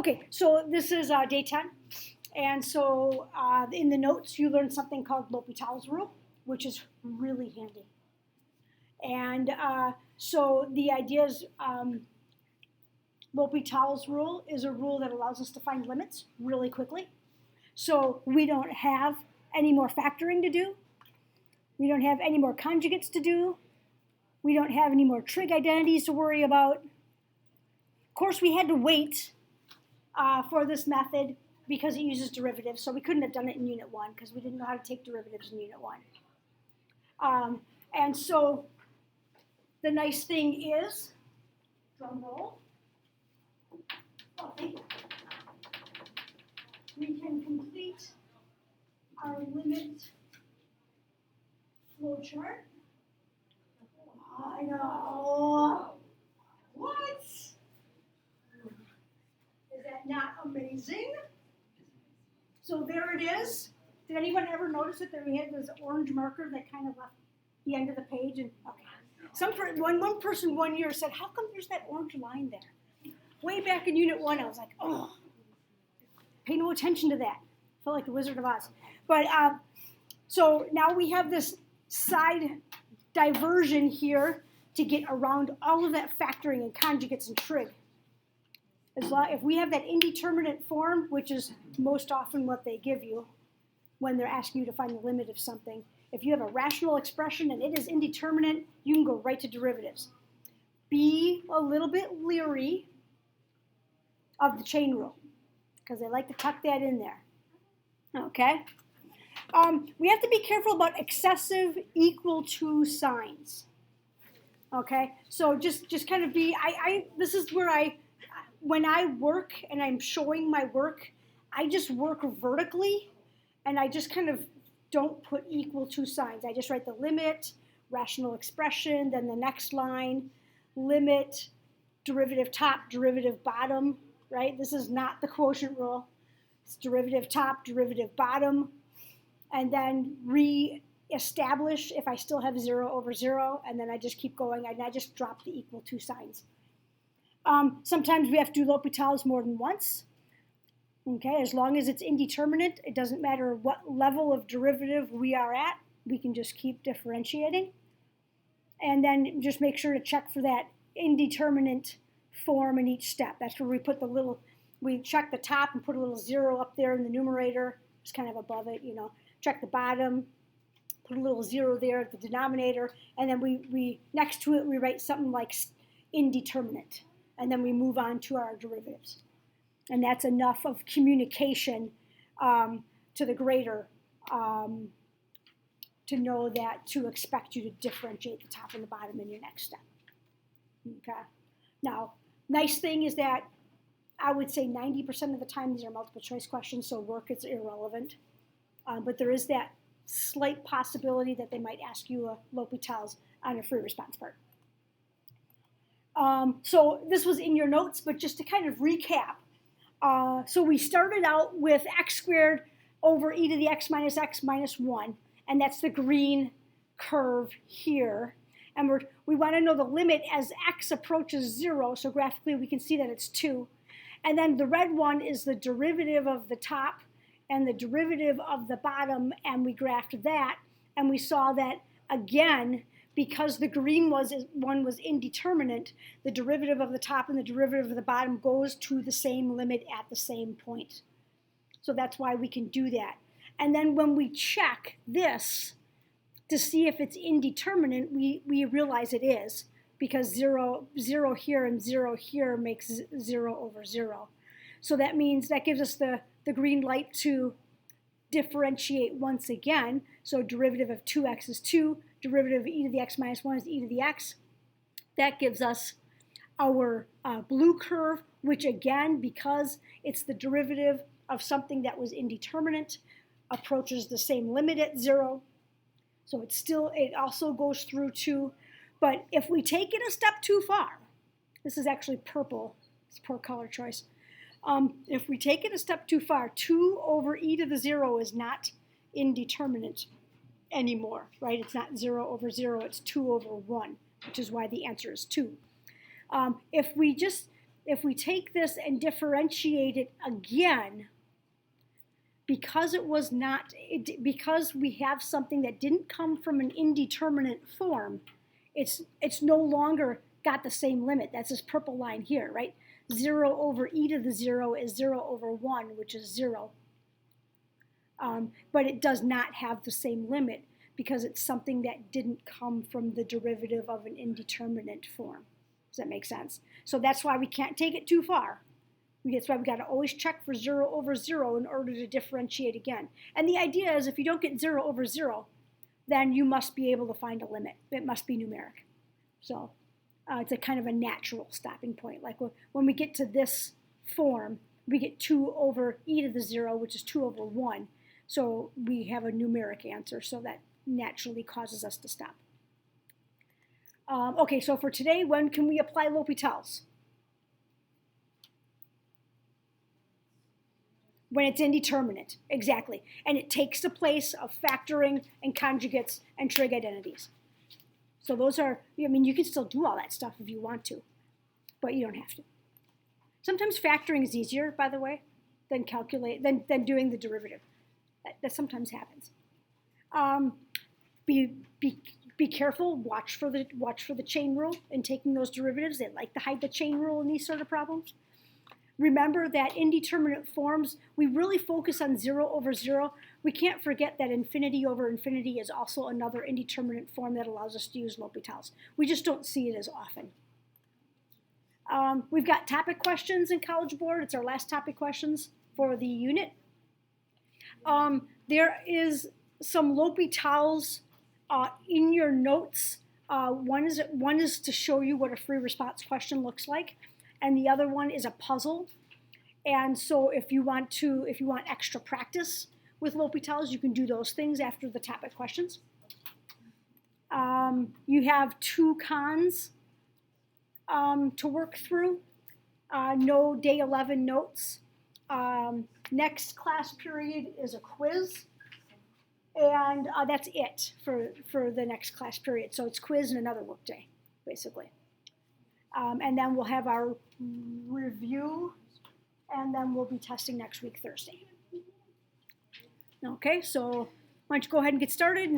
Okay, so this is day 10. And so in the notes, you learned something called L'Hopital's rule, which is really handy. And so the idea is L'Hopital's rule is a rule that allows us to find limits really quickly. So we don't have any more factoring to do. We don't have any more conjugates to do. We don't have any more trig identities to worry about. Of course, we had to wait for this method because it uses derivatives, so we couldn't have done it in Unit 1 because we didn't know how to take derivatives in Unit 1. And so the nice thing is, drum roll, we can complete our limit flowchart. I know. What? Is that not amazing? So there it is. Did anyone ever notice that we had this orange marker that kind of left the end of the page? And okay. One person one year said, "How come there's that orange line there?" Way back in Unit 1, I was like, "Oh, pay no attention to that." Felt like the Wizard of Oz. But so now we have this side diversion here to get around all of that factoring and conjugates and trig. If we have that indeterminate form, which is most often what they give you when they're asking you to find the limit of something, if you have a rational expression and it is indeterminate, you can go right to derivatives. Be a little bit leery of the chain rule because they like to tuck that in there. Okay? We have to be careful about excessive equal to signs. Okay? So just kind of be, this is where when I work and I'm showing my work, I just work vertically and I just kind of don't put equal to signs. I just write the limit, rational expression, then the next line, limit, derivative top, derivative bottom, right? This is not the quotient rule. It's derivative top, derivative bottom, and then re-establish if I still have 0 over 0, and then I just keep going, and I just drop the equal to signs. Sometimes we have to do L'Hopital's more than once. Okay, as long as it's indeterminate, it doesn't matter what level of derivative we are at, we can just keep differentiating. And then just make sure to check for that indeterminate form in each step. That's where we put we check the top and put a little 0 up there in the numerator, just kind of above it, Check the bottom, put a little 0 there at the denominator, and then we next to it, we write something like indeterminate. And then we move on to our derivatives. And that's enough of communication to the grader to know to expect you to differentiate the top and the bottom in your next step. Okay. Now, nice thing is that I would say 90% of the time these are multiple choice questions, so work is irrelevant. But there is that slight possibility that they might ask you a L'Hopital's on a free response part. So this was in your notes, but just to kind of recap. So we started out with x squared over e to the x minus 1, and that's the green curve here. And we want to know the limit as x approaches 0, so graphically we can see that it's 2. And then the red one is the derivative of the top and the derivative of the bottom, and we graphed that, and we saw that, again, because the green one was indeterminate, the derivative of the top and the derivative of the bottom goes to the same limit at the same point. So that's why we can do that. And then when we check this to see if it's indeterminate, we realize it is, because 0 here and 0 here makes 0 over 0. So that means that gives us the green light to differentiate once again. So derivative of 2x is 2. Derivative of e to the x minus 1 is e to the x. That gives us our blue curve, which again, because it's the derivative of something that was indeterminate, approaches the same limit at 0. So it also goes through 2. But if we take it a step too far, this is actually purple, it's poor color choice. If we take it a step too far, 2 over e to the 0 is not indeterminate anymore, right? It's not 0 over 0, it's 2 over 1, which is why the answer is 2. If if we take this and differentiate it again, because because we have something that didn't come from an indeterminate form, it's no longer got the same limit. That's this purple line here, right? 0 over e to the 0 is 0 over 1, which is 0. But it does not have the same limit because it's something that didn't come from the derivative of an indeterminate form. Does that make sense? So that's why we can't take it too far. That's why we got to always check for 0 over 0 in order to differentiate again. And the idea is if you don't get 0 over 0, then you must be able to find a limit. It must be numeric. So it's a kind of a natural stopping point. Like when we get to this form, we get 2 over e to the 0, which is 2 over 1. So we have a numeric answer, so that naturally causes us to stop. Okay, so for today, when can we apply L'Hopital's? When it's indeterminate, exactly. And it takes the place of factoring and conjugates and trig identities. So those are, I mean, you can still do all that stuff if you want to, but you don't have to. Sometimes factoring is easier, by the way, than than doing the derivative. That sometimes happens. Be careful. Watch for the chain rule in taking those derivatives. They like to hide the chain rule in these sort of problems. Remember that indeterminate forms, we really focus on 0 over 0. We can't forget that infinity over infinity is also another indeterminate form that allows us to use L'Hopital's. We just don't see it as often. We've got topic questions in College Board. It's our last topic questions for the unit. There is some L'Hopital's in your notes. One is to show you what a free response question looks like, and the other one is a puzzle. And so if you want extra practice with L'Hopital's, you can do those things after the topic questions. You have 2 cons to work through. No day 11 notes. Next class period is a quiz, and that's it for the next class period. So it's quiz and another work day, basically. And then we'll have our review, and then we'll be testing next week, Thursday. Okay, so why don't you go ahead and get started.